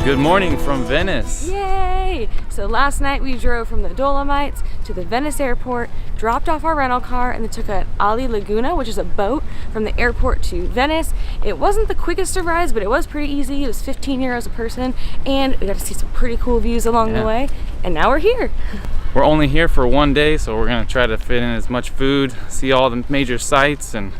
Good morning from Venice. Yay! So last night we drove from the Dolomites to the Venice airport, dropped off our rental car, and then took an Ali Laguna, which is a boat from the airport to Venice. It wasn't the quickest of rides, but it was pretty easy. It was 15 euros a person, and we got to see some pretty cool views along the way. And now we're here. We're only here for one day, so we're gonna try to fit in as much food, see all the major sites, and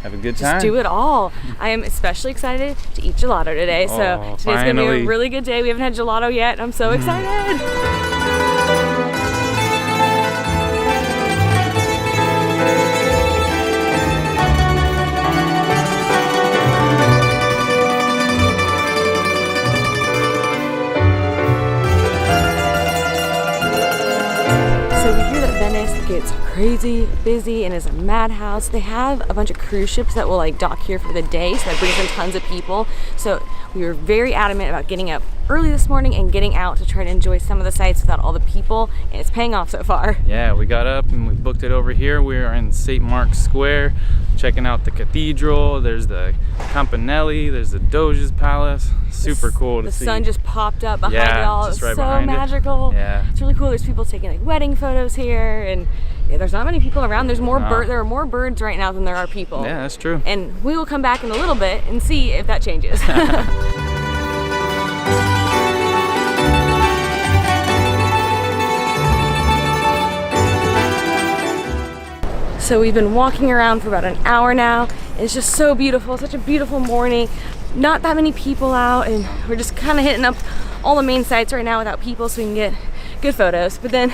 have a good time. Just do it all. I am especially excited to eat gelato today. So today's gonna be a really good day. We haven't had gelato yet, and I'm so excited. So we hear that Venice gets crazy busy and is a madhouse. They have a bunch of cruise ships that will like dock here for the day, so that brings in tons of people. So we were very adamant about getting up early this morning and getting out to try to enjoy some of the sites without all the people, and it's paying off so far. Yeah, we got up and we booked it over here. We are in St. Mark's Square, checking out the cathedral. There's the Campanelli, there's the Doge's Palace. Super cool to see. The sun just popped up behind it all. It's right so magical. Yeah. It's really cool. There's people taking like wedding photos here, and yeah, there's not many people around. There's more there are more birds right now than there are people. Yeah, that's true. And we will come back in a little bit and see if that changes. So we've been walking around for about an hour now. It's just so beautiful. It's such a beautiful morning. Not that many people out, and we're just kind of hitting up all the main sites right now without people so we can get good photos. But then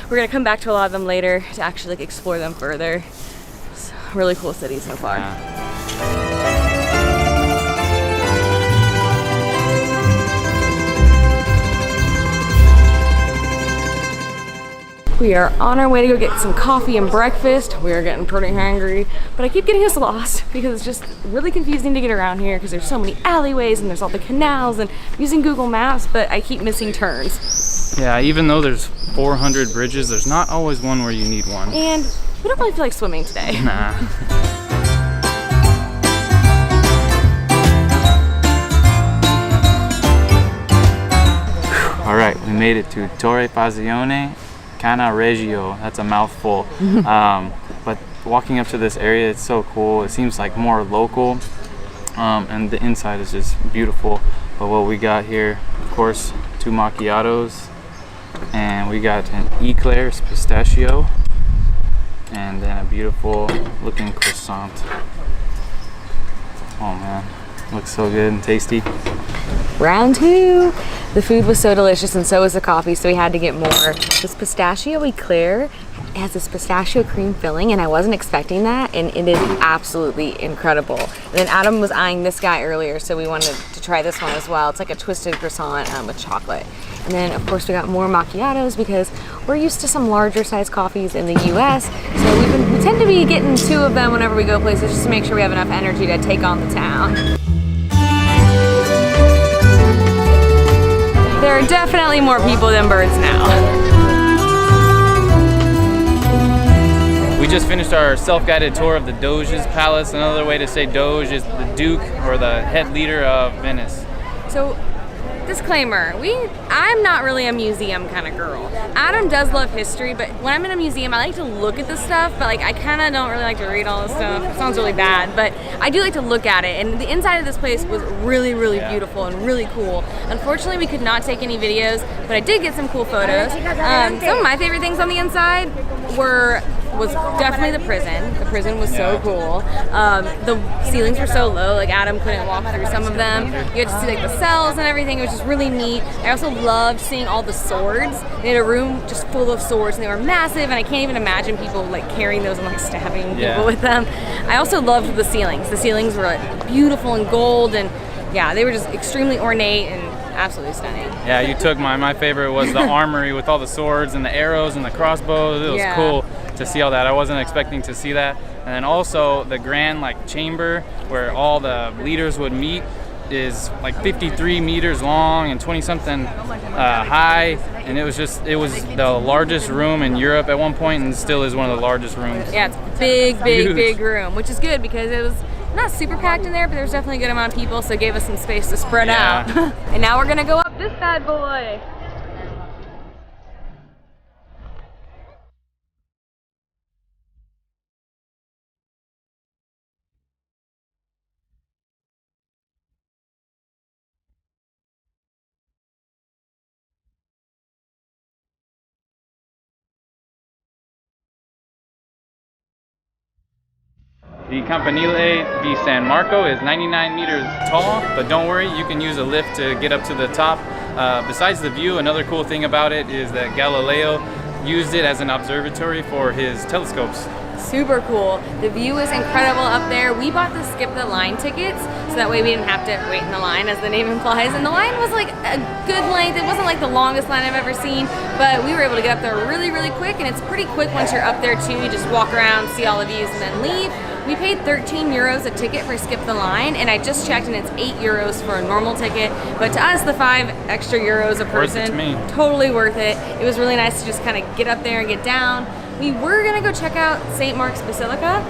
we're gonna come back to a lot of them later to actually like explore them further. It's a really cool city so far. We are on our way to go get some coffee and breakfast. We are getting pretty hungry, but I keep getting us lost because it's just really confusing to get around here because there's so many alleyways and there's all the canals, and I'm using Google Maps, but I keep missing turns. Yeah, even though there's 400 bridges, there's not always one where you need one. And we don't really feel like swimming today. Nah. All right, we made it to Torre Passione Cana Reggio. That's a mouthful. But walking up to this area, it's so cool. It seems like more local, and the inside is just beautiful. But what we got here, of course, 2 macchiatos, and we got an eclairs pistachio, and then a beautiful looking croissant. Oh man, looks so good and tasty. Round 2. The food was so delicious and so was the coffee, so we had to get more. This pistachio eclair has this pistachio cream filling, and I wasn't expecting that, and it is absolutely incredible. And then Adam was eyeing this guy earlier, so we wanted to try this one as well. It's like a twisted croissant with chocolate. And then of course we got more macchiatos because we're used to some larger size coffees in the US, so we tend to be getting 2 of them whenever we go places just to make sure we have enough energy to take on the town. There are definitely more people than birds now. We just finished our self-guided tour of the Doge's Palace. Another way to say Doge is the Duke, or the head leader of Venice. So, disclaimer, I'm not really a museum kind of girl. Adam does love history, but when I'm in a museum, I like to look at the stuff, but like I kind of don't really like to read all the stuff. It sounds really bad, but I do like to look at it, and the inside of this place was really, really beautiful and really cool. Unfortunately, we could not take any videos, but I did get some cool photos. Some of my favorite things on the inside was definitely the prison. The prison was so cool. The ceilings were so low, like Adam couldn't walk through some of them. You had to see like the cells and everything. It was just really neat. I also loved seeing all the swords. They had a room just full of swords, and they were massive, and I can't even imagine people like carrying those and like stabbing people with them. I also loved the ceilings. The ceilings were like, beautiful and gold, and yeah, they were just extremely ornate and absolutely stunning. Yeah, you took my favorite was the armory with all the swords and the arrows and the crossbows. It was cool to see all that. I wasn't expecting to see that. And then also the grand like chamber where all the leaders would meet is like 53 meters long and 20 something high, and it was the largest room in Europe at one point, and still is one of the largest rooms. Yeah, it's big room, which is good because it was not super packed in there, but there's definitely a good amount of people, so it gave us some space to spread out. And now we're gonna go up this bad boy. The Campanile di San Marco is 99 meters tall, but don't worry, you can use a lift to get up to the top. Besides the view, another cool thing about it is that Galileo used it as an observatory for his telescopes. Super cool. The view is incredible up there. We bought the skip the line tickets, so that way we didn't have to wait in the line, as the name implies. And the line was like a good length. It wasn't like the longest line I've ever seen, but we were able to get up there really, really quick. And it's pretty quick once you're up there too. You just walk around, see all the views, and then leave. We paid 13 euros a ticket for Skip the Line, and I just checked and it's 8 euros for a normal ticket. But to us, the 5 extra euros a person, totally worth it. It was really nice to just kind of get up there and get down. We were gonna go check out St. Mark's Basilica,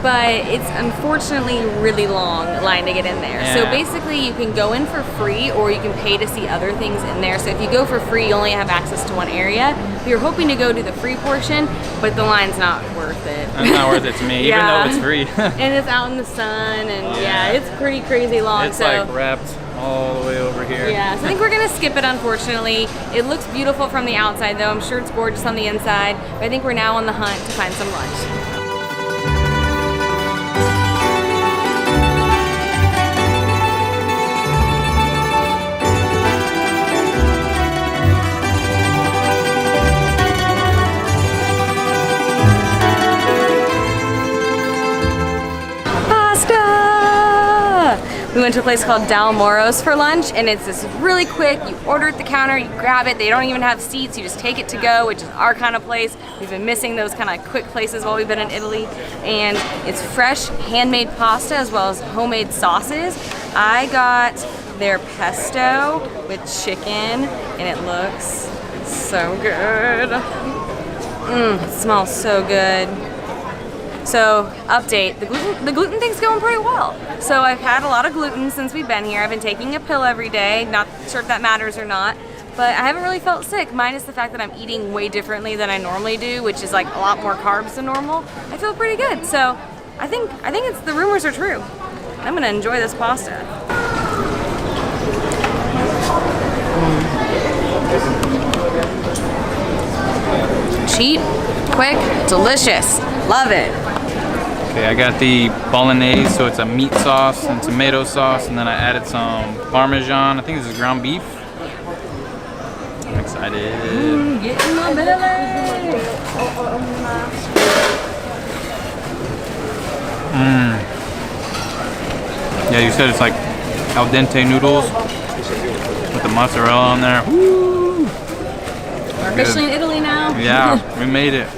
but it's unfortunately really long line to get in there. Yeah. So basically you can go in for free or you can pay to see other things in there. So if you go for free, you only have access to one area. We were hoping to go to the free portion, but the line's not worth it. It's not worth it to me, even though it's free. And it's out in the sun, and yeah, it's pretty crazy long. It's like wrapped all the way over here. Yeah, so I think we're gonna skip it, unfortunately. It looks beautiful from the outside though. I'm sure it's gorgeous on the inside, but I think we're now on the hunt to find some lunch. We went to a place called Dal Moro's for lunch, and it's this really quick, you order at the counter, you grab it, they don't even have seats, you just take it to go, which is our kind of place. We've been missing those kind of quick places while we've been in Italy, and it's fresh handmade pasta as well as homemade sauces. I got their pesto with chicken, and it looks so good. It smells so good. So, update, the gluten thing's going pretty well. So I've had a lot of gluten since we've been here. I've been taking a pill every day, not sure if that matters or not, but I haven't really felt sick, minus the fact that I'm eating way differently than I normally do, which is like a lot more carbs than normal. I feel pretty good, so I think it's the rumors are true. I'm gonna enjoy this pasta. Cheap, quick, delicious, love it. Okay, I got the bolognese, so it's a meat sauce and tomato sauce, and then I added some Parmesan. I think this is ground beef. I'm excited. Get in my belly. Yeah, you said it's like al dente noodles with the mozzarella on there. Woo! We're officially in Italy now. Yeah, we made it.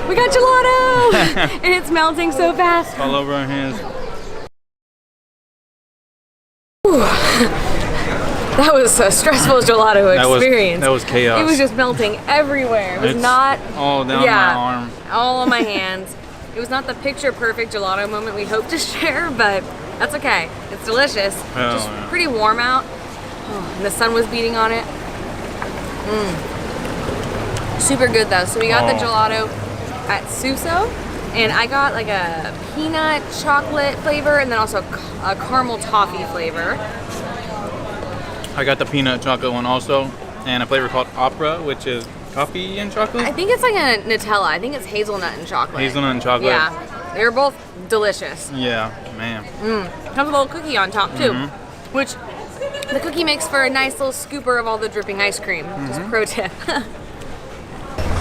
We got gelato! And it's melting so fast. All over our hands. That was a stressful gelato experience. That was chaos. It was just melting everywhere. It was not all down my arm. All on my hands. It was not the picture perfect gelato moment we hoped to share, but that's okay. It's delicious. Just pretty warm out. And the sun was beating on it. Super good though. So we got the gelato at Suso, and I got like a peanut chocolate flavor and then also a caramel toffee flavor. I got the peanut chocolate one also, and a flavor called Opera, which is coffee and chocolate. I think it's like a Nutella. I think it's hazelnut and chocolate. Hazelnut and chocolate. Yeah, they're both delicious. Yeah, man. Comes with a little cookie on top too, which the cookie makes for a nice little scooper of all the dripping ice cream. Just pro tip.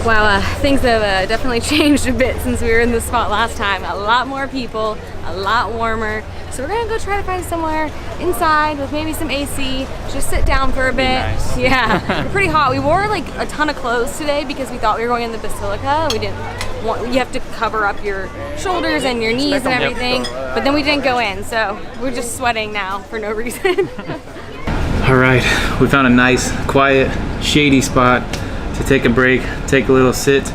Wow, things have definitely changed a bit since we were in this spot last time. A lot more people, a lot warmer. So we're gonna go try to find somewhere inside with maybe some AC, just sit down for a bit. Nice. Yeah, we're pretty hot. We wore like a ton of clothes today because we thought we were going in the Basilica. We didn't want, you have to cover up your shoulders and your knees and everything, but then we didn't go in, so we're just sweating now for no reason. All right, we found a nice, quiet, shady spot to take a break, take a little sit.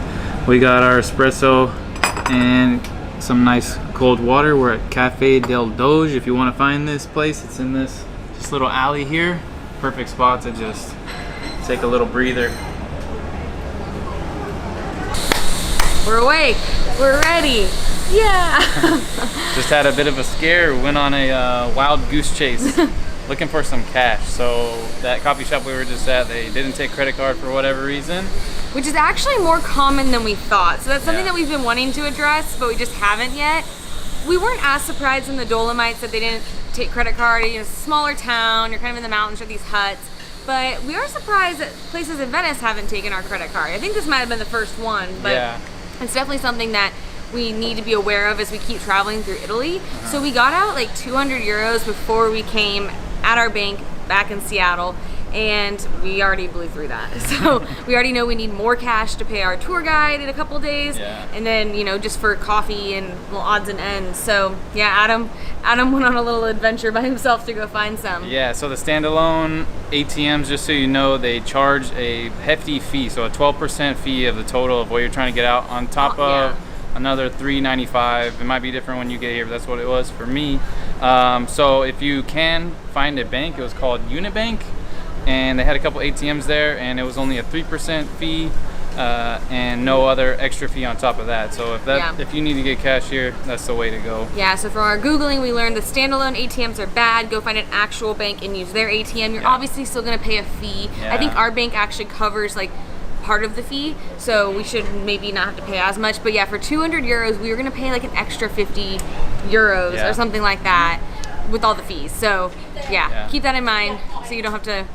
We got our espresso and some nice cold water. We're at Cafe del Doge. If you want to find this place, it's in this little alley here. perfect spot to just take a little breather. We're awake. We're ready. Yeah. Just had a bit of a scare. We went on a wild goose chase looking for some cash. So that coffee shop we were just at, they didn't take credit card for whatever reason. Which is actually more common than we thought. So that's something that we've been wanting to address, but we just haven't yet. We weren't as surprised in the Dolomites that they didn't take credit card. You know, it's a smaller town, you're kind of in the mountains with these huts. But we are surprised that places in Venice haven't taken our credit card. I think this might have been the first one, but it's definitely something that we need to be aware of as we keep traveling through Italy. So we got out like 200 euros before we came at our bank back in Seattle, and we already blew through that. So we already know we need more cash to pay our tour guide in a couple days, and then, you know, just for coffee and little odds and ends. So yeah, Adam went on a little adventure by himself to go find some. Yeah, so the standalone ATMs, just so you know, they charge a hefty fee, so a 12% fee of the total of what you're trying to get out, on top of another $3.95. It might be different when you get here, but that's what it was for me. So if you can find a bank, it was called Unibank, and they had a couple ATMs there, and it was only a 3% fee and no other extra fee on top of that. So if you need to get cash here, that's the way to go. Yeah, so from our Googling, we learned the standalone ATMs are bad. Go find an actual bank and use their ATM. You're obviously still gonna pay a fee. I think our bank actually covers like part of the fee, so we should maybe not have to pay as much. But yeah, for 200 euros, we were gonna pay like an extra 50 euros or something like that with all the fees. So yeah, keep that in mind so you don't have to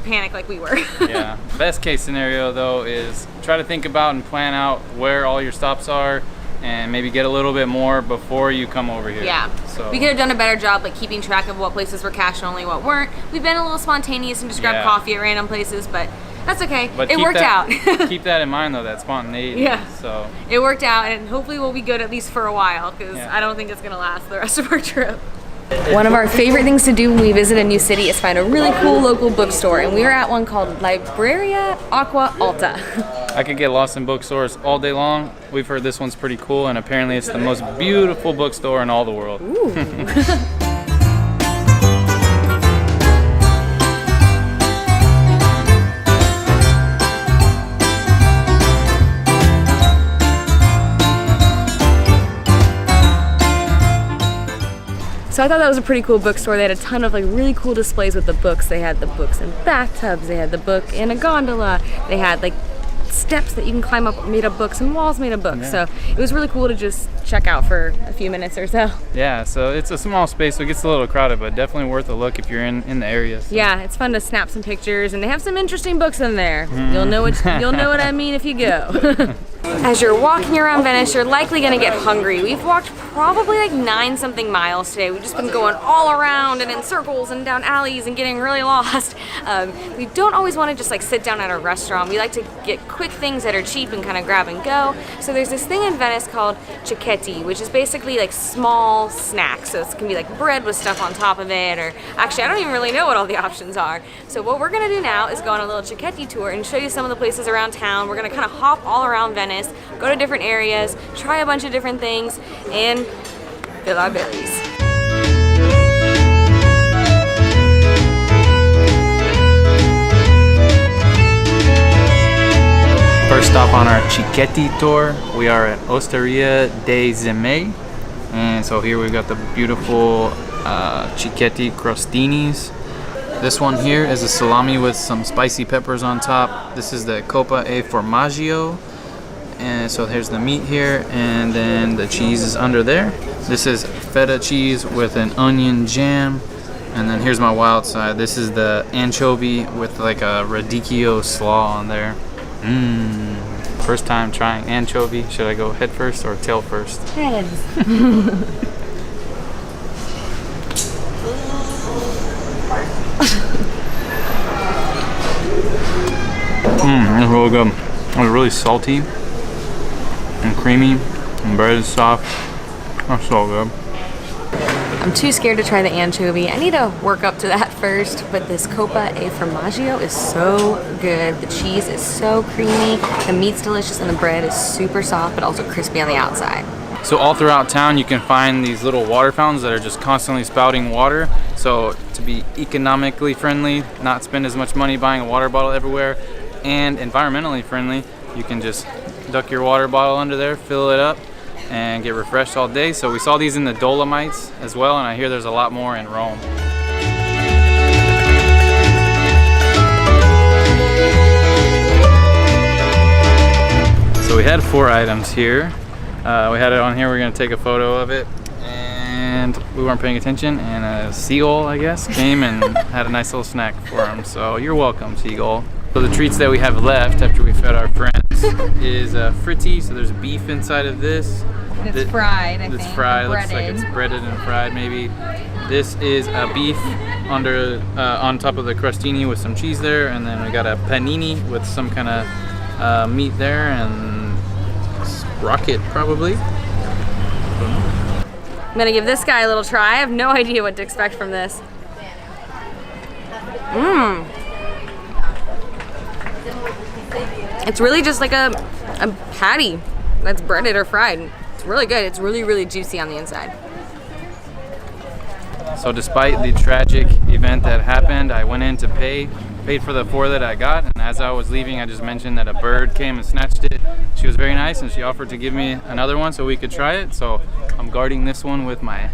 panic like we were. Yeah, best case scenario though is try to think about and plan out where all your stops are, and maybe get a little bit more before you come over here. Yeah, so we could have done a better job like keeping track of what places were cash only, what weren't. We've been a little spontaneous and just grabbed coffee at random places, but that's okay. But it worked out. Keep that in mind though, that spontaneity. Yeah. So it worked out, and hopefully we'll be good at least for a while, because I don't think it's gonna last the rest of our trip. One of our favorite things to do when we visit a new city is find a really cool local bookstore, and we were at one called Libreria Acqua Alta. I could get lost in bookstores all day long. We've heard this one's pretty cool, and apparently it's the most beautiful bookstore in all the world. Ooh. So I thought that was a pretty cool bookstore. They had a ton of like really cool displays with the books. They had the books in bathtubs. They had the book in a gondola. They had like steps that you can climb up made of books and walls made of books. So it was really cool to just check out for a few minutes or so. Yeah, so it's a small space, so it gets a little crowded, but definitely worth a look if you're in the area. So. Yeah, it's fun to snap some pictures, and they have some interesting books in there. You'll know what I mean if you go. As you're walking around Venice, you're likely gonna get hungry. We've walked probably like 9-something miles today. We've just been going all around and in circles and down alleys and getting really lost. We don't always wanna just like sit down at a restaurant. We like to get quick things that are cheap and kind of grab and go. So there's this thing in Venice called cicchetti, which is basically like small snacks. So it can be like bread with stuff on top of it, or actually I don't even really know what all the options are. So what we're gonna do now is go on a little cicchetti tour and show you some of the places around town. We're gonna kind of hop all around Venice, go to different areas, try a bunch of different things, and fill our bellies. First stop on our cicchetti tour, we are at Osteria dei Zeme, and so here we've got the beautiful cicchetti crostinis. This one here is a salami with some spicy peppers on top. This is the coppa e formaggio. And so here's the meat here, and then the cheese is under there. This is feta cheese with an onion jam, and then here's my wild side. This is the anchovy with like a radicchio slaw on there. First time trying anchovy. Should I go head first or tail first? Heads. It's really good. It's really salty and creamy, and bread is soft. That's so good. I'm too scared to try the anchovy. I need to work up to that first, but this coppa e formaggio is so good. The cheese is so creamy, the meat's delicious, and the bread is super soft but also crispy on the outside. So all throughout town you can find these little water fountains that are just constantly spouting water. So to be economically friendly, not spend as much money buying a water bottle everywhere, and environmentally friendly, you can just duck your water bottle under there, fill it up, and get refreshed all day. So we saw these in the Dolomites as well, and I hear there's a lot more in Rome. So we had 4 items here. We had it on here, we're gonna take a photo of it, and we weren't paying attention, and a seagull, I guess, came and had a nice little snack for him. So you're welcome, seagull. So the treats that we have left after we fed our friends is fritti. So there's beef inside of this. It's fried, I think. It's fried, looks like it's breaded and fried maybe. This is a beef under on top of the crostini with some cheese there, and then we got a panini with some kind of meat there, and rocket probably. I'm gonna give this guy a little try. I have no idea what to expect from this. It's really just like a patty that's breaded or fried. It's really good. It's really, really juicy on the inside. So despite the tragic event that happened, I went in to paid for the 4 that I got, and as I was leaving I just mentioned that a bird came and snatched it. She was very nice and she offered to give me another one so we could try it. So I'm guarding this one with my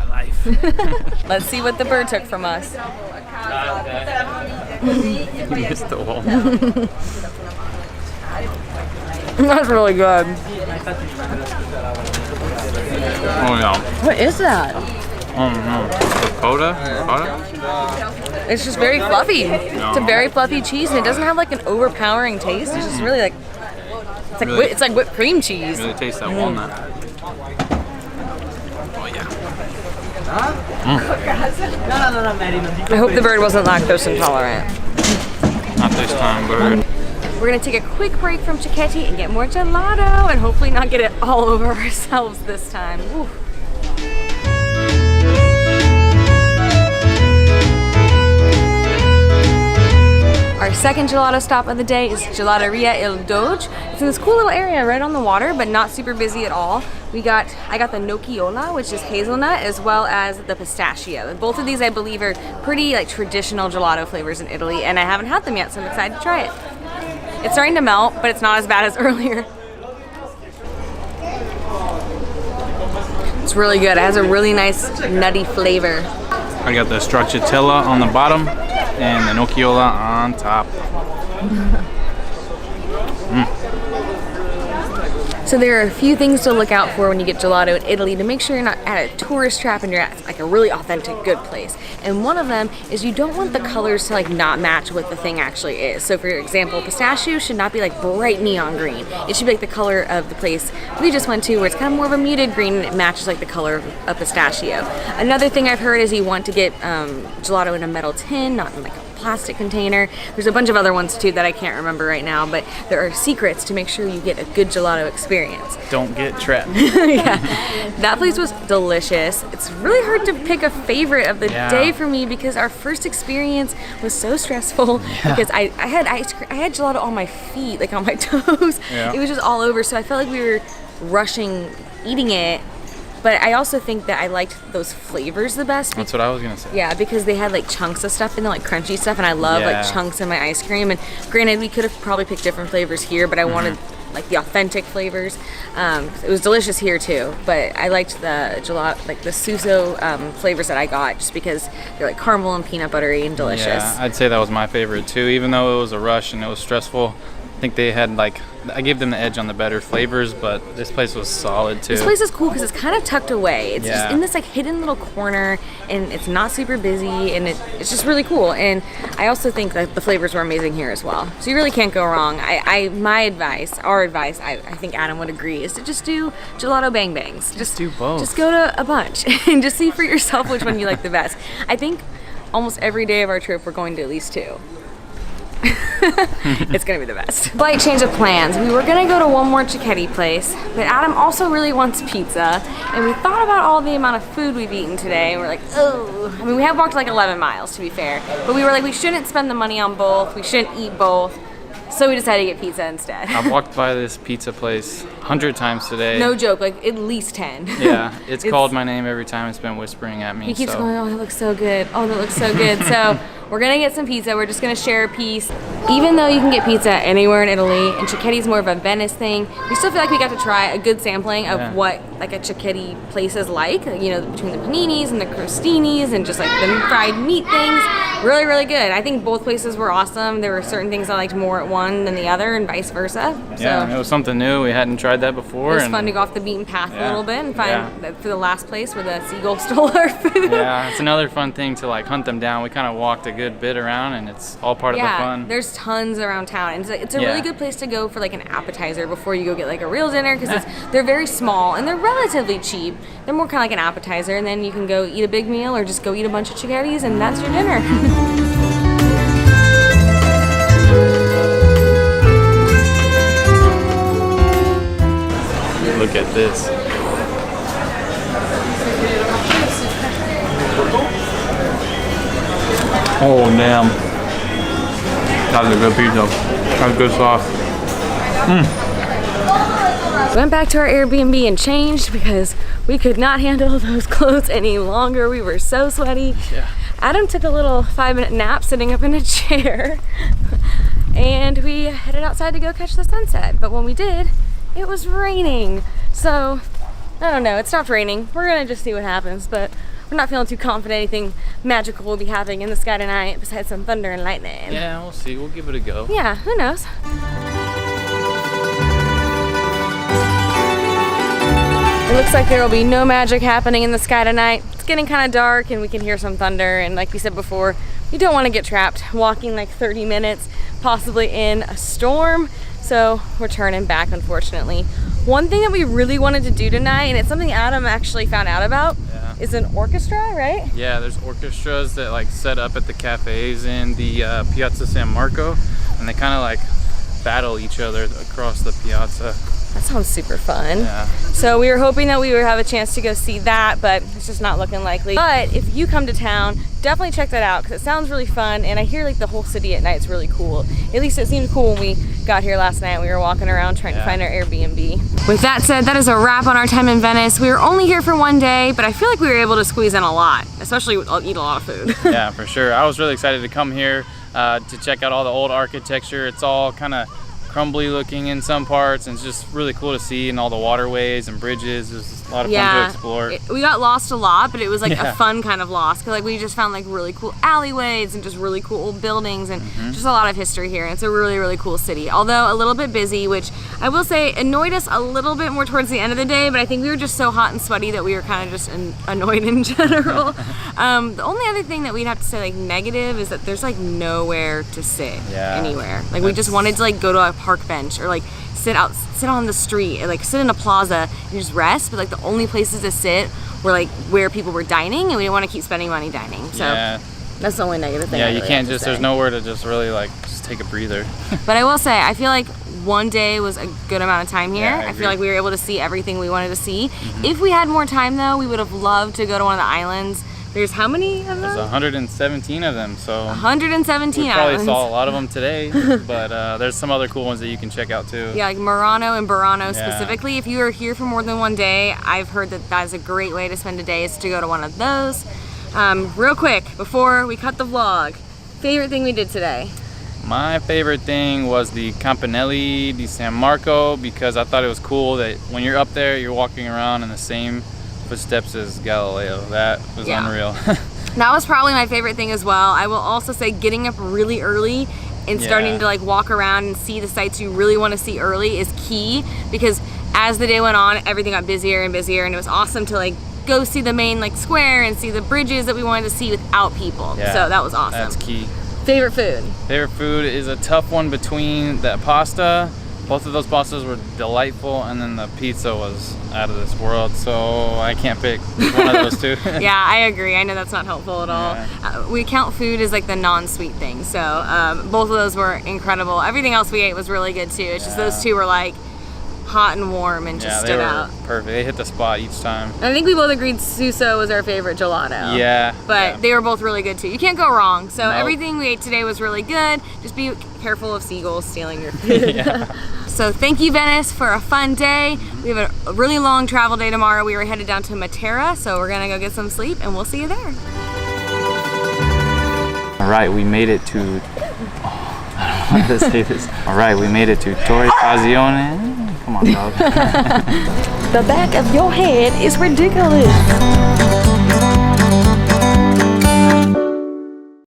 life. Let's see what the bird took from us. You missed the wall. That's really good. Oh yeah. What is that? Oh no. Kona? It's just very fluffy. It's a very fluffy cheese, and it doesn't have like an overpowering taste. It's just really like it's like whipped cream cheese. Really tastes that walnut. Oh yeah. I hope the bird wasn't lactose intolerant. Not this time, bird. We're gonna take a quick break from Cicchetti and get more gelato, and hopefully not get it all over ourselves this time. Ooh. Our second gelato stop of the day is Gelateria Il Doge. It's in this cool little area right on the water, but not super busy at all. I got the nocciola, which is hazelnut, as well as the pistachio. Both of these, I believe, are pretty like traditional gelato flavors in Italy, and I haven't had them yet, so I'm excited to try it. It's starting to melt, but it's not as bad as earlier. It's really good. It has a really nice nutty flavor. I got the stracciatella on the bottom and the nocciola on top. So there are a few things to look out for when you get gelato in Italy to make sure you're not at a tourist trap and you're at like a really authentic, good place. And one of them is you don't want the colors to like not match what the thing actually is. So for example, pistachio should not be like bright neon green. It should be like the color of the place we just went to, where it's kind of more of a muted green and it matches like the color of a pistachio. Another thing I've heard is you want to get gelato in a metal tin, not in like a plastic container. There's a bunch of other ones too that I can't remember right now, but there are secrets to make sure you get a good gelato experience. Don't get trapped. Yeah, that place was delicious. It's really hard to pick a favorite of the day for me because our first experience was so stressful because I had gelato on my feet, like on my toes. Yeah. It was just all over, so I felt like we were rushing eating it. But I also think that I liked those flavors the best. That's what I was gonna say. Yeah, because they had like chunks of stuff in there, like crunchy stuff, and I love like chunks in my ice cream. And granted, we could have probably picked different flavors here, but I wanted like the authentic flavors. It was delicious here too, but I liked the gelato, like the suso flavors that I got, just because they're like caramel and peanut buttery and delicious. Yeah, I'd say that was my favorite too, even though it was a rush and it was stressful. I think they had like, I gave them the edge on the better flavors, but this place was solid too. This place is cool because it's kind of tucked away. It's just in this like hidden little corner, and it's not super busy, and it's just really cool. And I also think that the flavors were amazing here as well. So you really can't go wrong. My advice, our advice, I think Adam would agree, is to just do gelato bang bangs. Just do both. Just go to a bunch and just see for yourself which one you like the best. I think almost every day of our trip we're going to at least 2. It's gonna be the best. Slight change of plans. We were gonna go to one more Cicchetti place, but Adam also really wants pizza, and we thought about all the amount of food we've eaten today, and we're like, oh. I mean, we have walked like 11 miles to be fair, but we were like, we shouldn't spend the money on both, we shouldn't eat both. So we decided to get pizza instead. I've walked by this pizza place 100 times today. No joke, like at least 10. Yeah, it's called my name every time. It's been whispering at me. He keeps going, oh, that looks so good. Oh, that looks so good. So we're gonna get some pizza. We're just gonna share a piece. Even though you can get pizza anywhere in Italy, and Cichetti's more of a Venice thing, we still feel like we got to try a good sampling of what like a Cicchetti place is like. You know, between the paninis and the crostinis and just like the fried meat things. Really, really good. I think both places were awesome. There were certain things I liked more at one than the other, and vice versa. Yeah, so it was something new. We hadn't tried that before. It was fun to go off the beaten path a little bit and find that for the last place where the seagull stole our food. Yeah, it's another fun thing to like hunt them down. We kind of walked a good bit around, and it's all part of the fun. There's tons around town, and it's a really good place to go for like an appetizer before you go get like a real dinner, because they're very small and they're relatively cheap. They're more kind of like an appetizer, and then you can go eat a big meal or just go eat a bunch of Cicchettis, and that's your dinner. Look at this. Oh damn. That's a good pizza. That's good sauce. Went back to our Airbnb and changed because we could not handle those clothes any longer. We were so sweaty. Yeah. Adam took a little 5-minute nap sitting up in a chair and we headed outside to go catch the sunset. But when we did, it was raining. So, I don't know, it stopped raining. We're gonna just see what happens, but we're not feeling too confident anything magical will be happening in the sky tonight besides some thunder and lightning. Yeah, we'll see. We'll give it a go. Yeah, who knows? It looks like there will be no magic happening in the sky tonight. It's getting kind of dark and we can hear some thunder, and like we said before, we don't want to get trapped walking like 30 minutes, possibly in a storm. So we're turning back, unfortunately. One thing that we really wanted to do tonight, and it's something Adam actually found out about, is an orchestra, right? Yeah, there's orchestras that like set up at the cafes in the Piazza San Marco, and they kind of like battle each other across the piazza. That sounds super fun. Yeah. So we were hoping that we would have a chance to go see that, but it's just not looking likely. But if you come to town, definitely check that out because it sounds really fun, and I hear like the whole city at night is really cool. At least it seemed cool when we got here last night. We were walking around trying to find our Airbnb. With that said, that is a wrap on our time in Venice. We were only here for one day, but I feel like we were able to squeeze in a lot, especially eat a lot of food. Yeah, for sure. I was really excited to come here to check out all the old architecture. It's all kind of crumbly looking in some parts, and it's just really cool to see, and all the waterways and bridges. There's a lot of fun to explore. We got lost a lot, but it was like a fun kind of lost, because like we just found like really cool alleyways and just really cool old buildings and just a lot of history here. And it's a really, really cool city, although a little bit busy, which I will say annoyed us a little bit more towards the end of the day, but I think we were just so hot and sweaty that we were kind of just annoyed in general. The only other thing that we'd have to say like negative is that there's like nowhere to sit anywhere. Like we just wanted to like go to a park bench or like sit on the street, or like sit in a plaza and just rest, but like the only places to sit were like where people were dining, and we didn't want to keep spending money dining. So that's the only negative thing. Yeah, you can't just, there's nowhere to just really like just take a breather. But I will say, I feel like one day was a good amount of time here. Yeah, I feel like we were able to see everything we wanted to see. If we had more time though, we would have loved to go to one of the islands. There's how many of them? There's 117 of them, so 117 we probably saw a lot of them today, but there's some other cool ones that you can check out too. Yeah, like Murano and Burano specifically. If you are here for more than one day, I've heard that that is a great way to spend a day, is to go to one of those. Real quick, before we cut the vlog, favorite thing we did today? My favorite thing was the Campanelli di San Marco, because I thought it was cool that when you're up there, you're walking around in the same footsteps as Galileo. That was unreal. That was probably my favorite thing as well. I will also say getting up really early and starting to like walk around and see the sites you really want to see early is key, because as the day went on, everything got busier and busier, and it was awesome to like go see the main like square and see the bridges that we wanted to see without people. So that was awesome. That's key. Favorite food? Favorite food is a tough one between the pasta. Both of those pastas were delightful, and then the pizza was out of this world, so I can't pick one of those two. Yeah, I agree. I know that's not helpful at all. We count food as like the non-sweet thing, so both of those were incredible. Everything else we ate was really good too. It's just those two were like, hot and warm and just stood out. Perfect. They hit the spot each time. I think we both agreed Suso was our favorite gelato. Yeah. But they were both really good too. You can't go wrong. So Nope. everything we ate today was really good. Just be careful of seagulls stealing your food. Yeah. So thank you, Venice, for a fun day. We have a really long travel day tomorrow. We were headed down to Matera, so we're gonna go get some sleep and we'll see you there. All right, we made it to, I don't know how to say this. All right, we made it to Torre Fazione. Come on, dog. The back of your head is ridiculous.